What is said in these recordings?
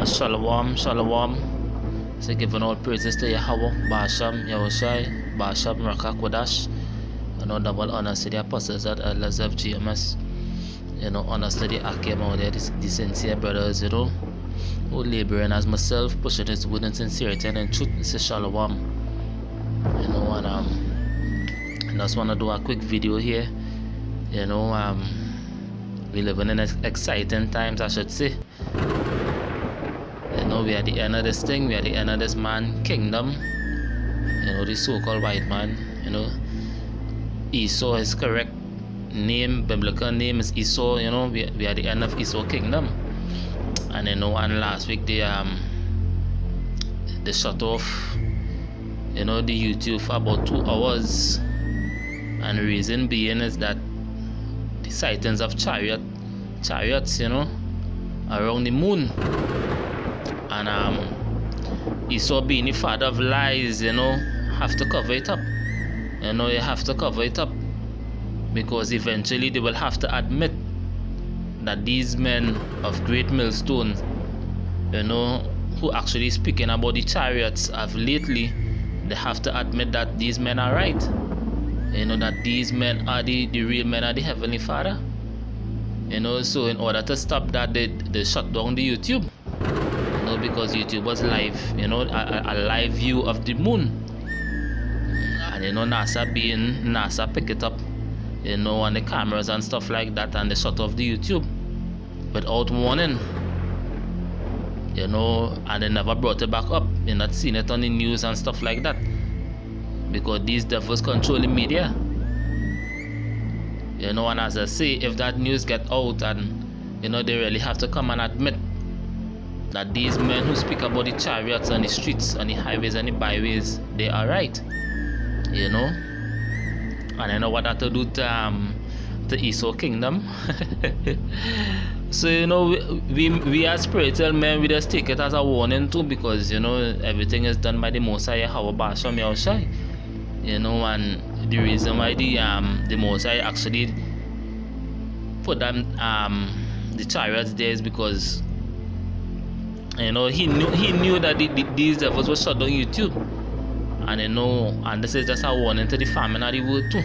Shalom, shalom. So giving all praises to Yahweh, Basham, Yahushai, Basham, Rakakwadash. Double honors to the apostles and elders of GMS. Honors to the Akim out there, the sincere brothers, who laboring as myself, pushing his word in sincerity and in truth. This is shalom. And I just want to do a quick video here. We living in exciting times, I should say. We are at the end of this thing. We are at the end of this man kingdom. The so-called white man. Esau, his correct name, biblical name is Esau. We are at the end of Esau kingdom. And and last week they shut off the YouTube for about 2 hours. And the reason being is that the sightings of chariots, around the moon. And Esau, being the father of lies, have to cover it up. You have to cover it up, because eventually they will have to admit that these men of great millstones, who actually speaking about the chariots of lately, they have to admit that these men are right. That these men are the real men of the Heavenly Father. So in order to stop that, they shut down the YouTube. Because YouTube was live, a live view of the moon. And NASA pick it up, on the cameras and stuff like that, and they shut off the YouTube without warning. And they never brought it back up. You're not seeing it on the news and stuff like that. Because these devils control the media. And as I say, if that news get out, and they really have to come and admit that these men who speak about the chariots on the streets, on the highways and the byways, they are right. And I know what that to do to Esau kingdom. So we as spiritual men, we just take it as a warning too, because everything is done by the Mosiah, Yahweh Basham Yahushai. And the reason why the Mosiah actually put them the chariots there is because he knew that these devils were shut down YouTube. And and this is just a warning to the famine of the word too.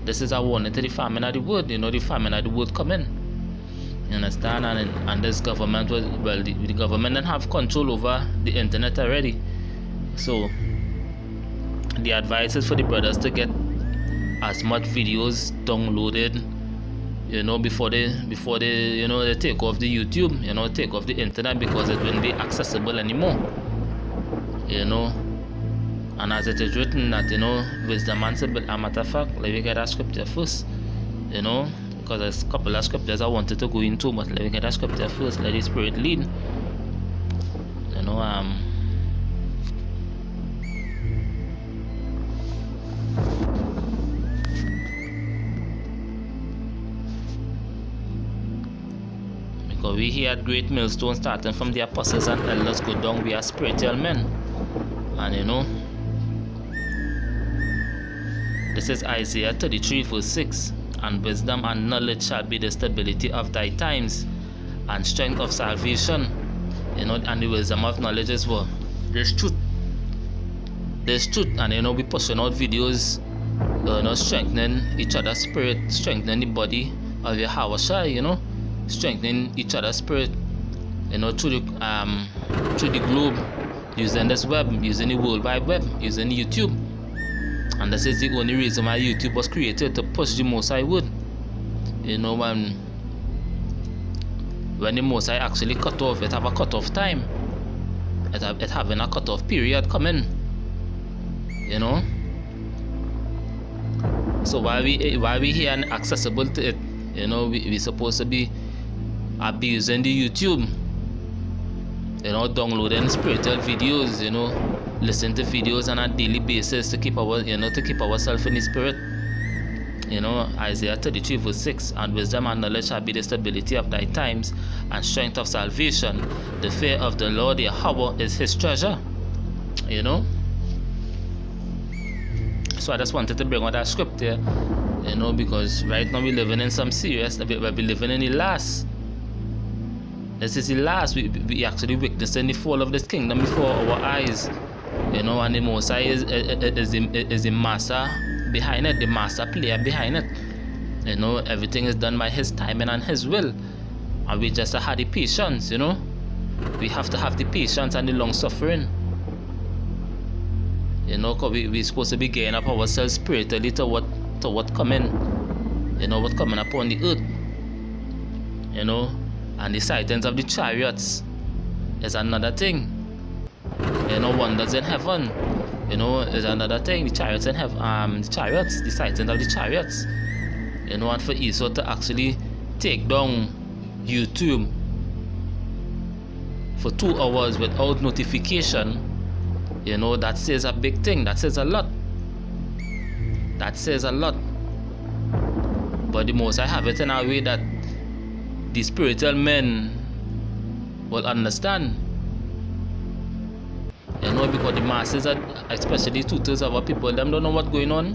This is a warning to the famine of the word. The famine of the word coming. You understand? And this government was, well, the government didn't have control over the internet already. So the advice is for the brothers to get as much videos downloaded, before they they take off the YouTube, take off the internet, because it won't be accessible anymore. And as it is written that wisdom and simple, a matter of fact, let me get that scripture first, because there's a couple of scriptures I wanted to go into, but let me get that scripture first. Let the Spirit lead. Because we here at Great Millstone, starting from the apostles and elders go down, we are spiritual men. And this is Isaiah 33 verse 6. And wisdom and knowledge shall be the stability of thy times, and strength of salvation. And the wisdom of knowledge is what? There's truth. There's truth. And we pushing out videos, strengthening each other's spirit, strengthening the body of your Yahushua, strengthening each other's spirit, through the globe, using this web, using the World Wide Web, using YouTube. And this is the only reason why YouTube was created, to push the Mosiah word. When the Mosiah actually cut off, it have a cut off time. It having a cut off period coming. So while we here and accessible to it, we supposed to be abusing the YouTube, downloading spiritual videos, listen to videos on a daily basis to keep ourselves in the spirit. Isaiah 33 verse 6, and wisdom and knowledge shall be the stability of thy times, and strength of salvation. The fear of the Lord Yahweh is his treasure. So I just wanted to bring out that scripture, because right now we're living in some serious, we're living in the last This is the last. We actually witnessing the fall of this kingdom before our eyes. You know, and the Most High is the master behind it, the master player behind it. You know, everything is done by His timing and His will. And we just have the patience, you know. We have to have the patience and the long suffering. You know, cause we're supposed to be getting up ourselves spiritually to what coming. You know, what coming upon the earth. You know, and the sightings of the chariots is another thing. You know, wonders in heaven. You know, is another thing. The chariots in heaven, the chariots, the sightings of the chariots. You know, and for Esau to actually take down YouTube for 2 hours without notification, you know, that says a big thing. That says a lot. That says a lot. But the Most I have it in a way that the spiritual men will understand. You know, because the masses, are, especially 2/3 of our people, them don't know what's going on.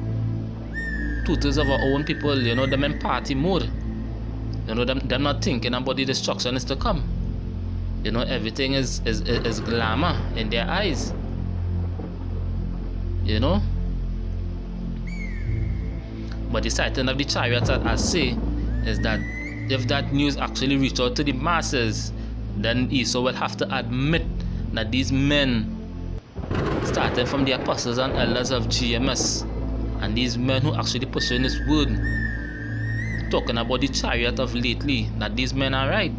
2/3 of our own people, you know, them in party mode. You know, them not thinking about the destruction is to come. You know, everything is glamour in their eyes. You know. But the sighting of the chariots, I say, is that if that news actually reach out to the masses, then Esau will have to admit that these men, starting from the apostles and elders of GMS, and these men who actually pushing this word, talking about the chariot of lately, that these men are right.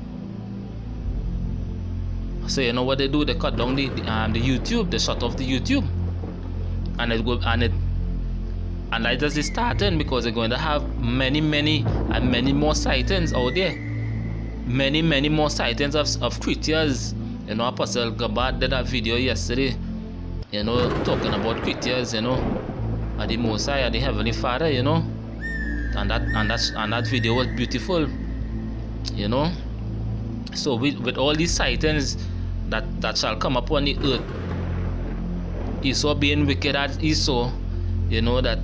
So you know what they do? They cut down the YouTube, they shut off the YouTube, and it go and that just is starting, because they're going to have many more sightings out there. Many more sightings of creatures. You know, Apostle Gabbard did a video yesterday, you know, talking about creatures, you know, and the Most High, the Heavenly Father, you know. And that video was beautiful, you know. So with all these sightings that shall come upon the earth, Esau being wicked as Esau, you know, that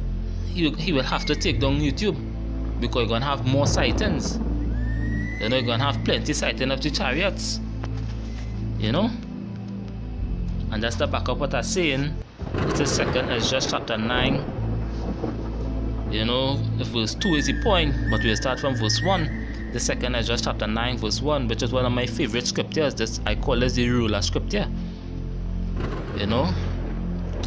he will have to take down YouTube, because you're gonna have more sightings. You know, you're gonna have plenty sightings of the chariots. You know. And just to back up what I'm saying, it's the 2nd Ezra chapter 9. You know, verse 2 is the point, but we'll start from verse 1. The 2nd Ezra chapter 9, verse 1, which is one of my favorite scriptures. This I call this the ruler scripture. You know,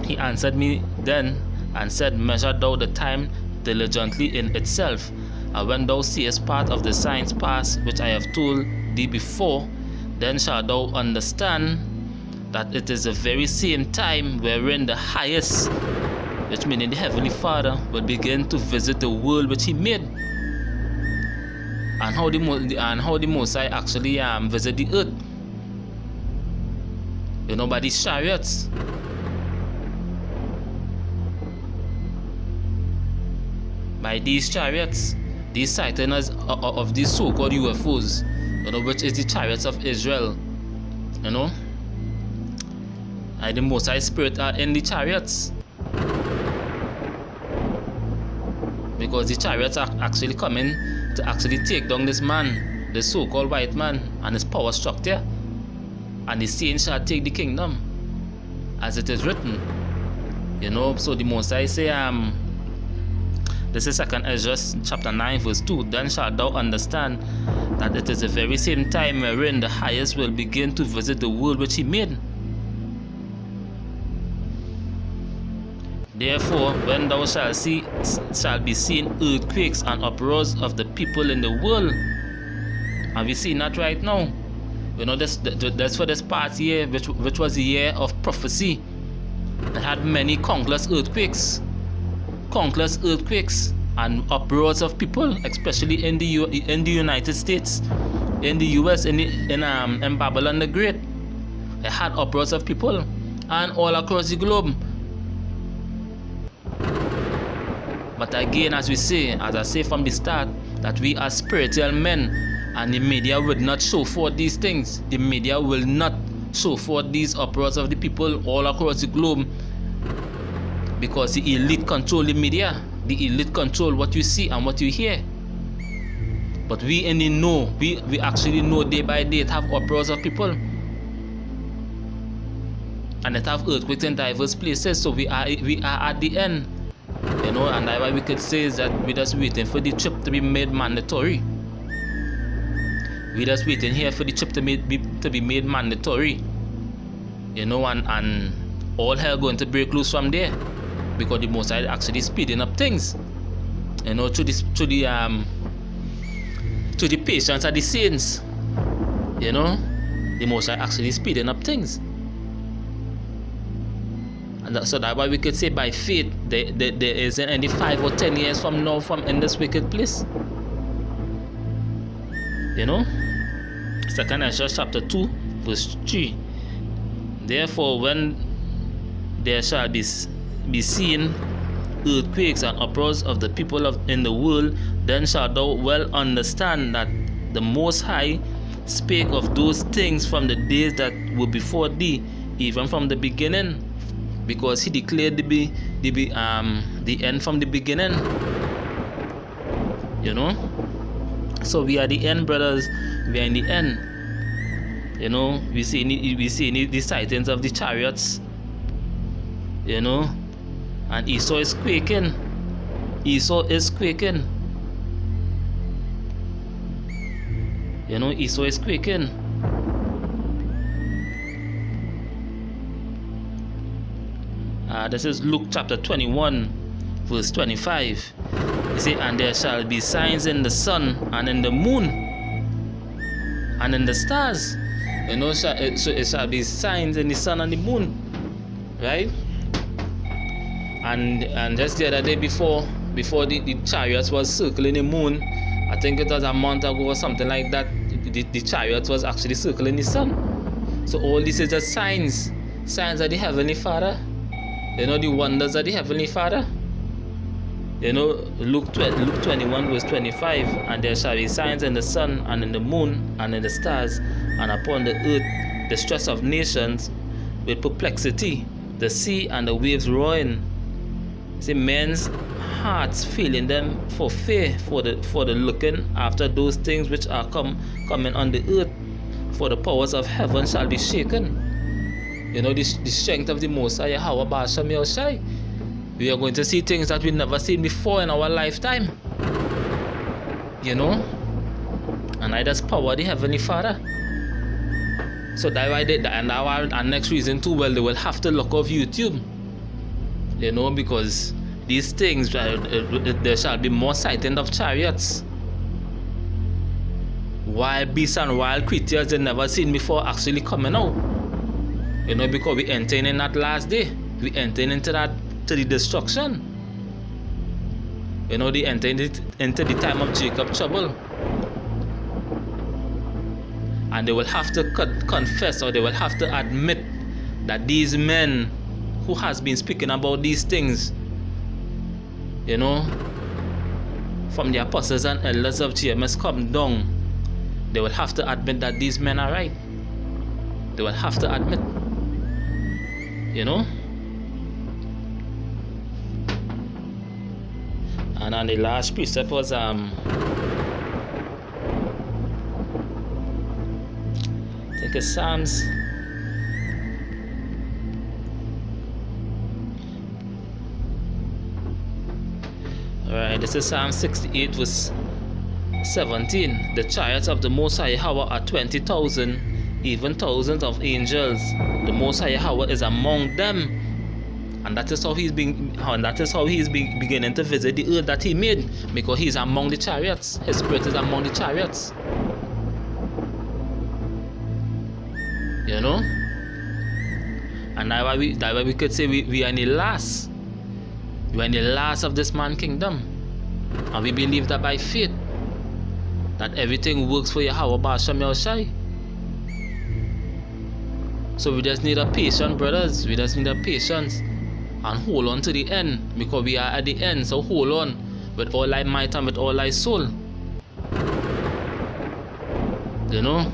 he answered me then and said, measure thou the time diligently in itself, and when thou seest part of the signs pass which I have told thee before, then shalt thou understand that it is the very same time wherein the highest, which meaning the Heavenly Father, will begin to visit the world which He made. And how the Most High actually visit the earth. You know, by these chariots. By these chariots, these sightings of these so-called UFOs, you know, which is the chariots of Israel, you know, and the Most High Spirit are in the chariots, because the chariots are actually coming to actually take down this man, the so-called white man, and his power structure, and the saints shall take the kingdom, as it is written, you know. So the Most High say, this is 2nd Ezra chapter 9 verse 2. Then shalt thou understand that it is the very same time wherein the highest will begin to visit the world which He made. Therefore, when thou shalt be seen earthquakes and uproars of the people in the world, and we see that right now. You know, that's for this past year, which was the year of prophecy. It had many countless earthquakes and uproars of people, especially in the United States, in the US, in Babylon the Great. It had uproars of people, and all across the globe. But again, as I say from the start, that we are spiritual men, and the media would not show forth these things. The media will not show forth these uproars of the people all across the globe, because the elite control the media. The elite control what you see and what you hear. But we in the know, we actually know day by day it have uproars of people. And it have earthquakes in diverse places. So we are at the end. You know, and that's why we could say is that we just waiting for the trip to be made mandatory. We just waiting here for the trip to be made mandatory. You know, and all hell going to break loose from there. Because the Most High actually speeding up things. You know, to the patience of the saints. You know, the Most High actually speeding up things. And so that's why we could say by faith there isn't any 5 or 10 years from now from in this wicked place. You know, 2 Ezra chapter 2 verse 3. Therefore, when there shall be seen earthquakes and uproars of the people in the world, then shalt thou well understand that the Most High spake of those things from the days that were before thee, even from the beginning, because he declared the end from the beginning. You know, so we are the end, brothers. We are in the end. You know, we see the sightings of the chariots. You know, and Esau is quaking. Esau is quaking. You know, Esau is quaking. This is Luke chapter 21 verse 25. You see, and there shall be signs in the sun and in the moon and in the stars. You know, so it shall be signs in the sun and the moon, right? And just the other day before the chariots was circling the moon, I think it was a month ago or something like that, the chariots was actually circling the sun. So all this is just signs of the Heavenly Father. You know, the wonders of the Heavenly Father. You know, Luke 21 verse 25, and there shall be signs in the sun and in the moon and in the stars, and upon the earth the stress of nations with perplexity, the sea and the waves roaring. See, men's hearts failing them for fear, for the looking after those things which are coming on the earth, for the powers of heaven shall be shaken. You know, the strength of the Most High Yahweh Ba'ashem Yahushai. We are going to see things that we've never seen before in our lifetime. You know, and I just power the Heavenly Father. So that's why and our next reason too, well, they will have to look off YouTube. You know, because these things, there shall be more sightings of chariots. Wild beasts and wild creatures they never seen before actually coming out. You know, because we entering in that last day. We entering into the destruction. You know, they entering into the time of Jacob trouble. And they will have to confess, or they will have to admit that these men who has been speaking about these things, you know, from the apostles and elders of GMS come down, they will have to admit that these men are right. They will have to admit. You know, and on the last precept was I think it's Psalms. Alright, this is Psalm 68 verse 17. The chariots of the Most High Yahweh are 20,000, even thousands of angels. The Most High Yahweh is among them, and that is how he's beginning to visit the earth that he made, because he's among the chariots. His spirit is among the chariots. You know, and that's why we could say we are in the last. We are in the last of this man kingdom, and we believe that by faith that everything works for Yahweh Ba'ashem Yahushai. So we just need a patience, brothers. We just need a patience and hold on to the end, because we are at the end. So hold on with all thy might and with all thy soul. You know?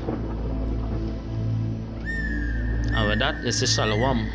And with that, it's a shalom.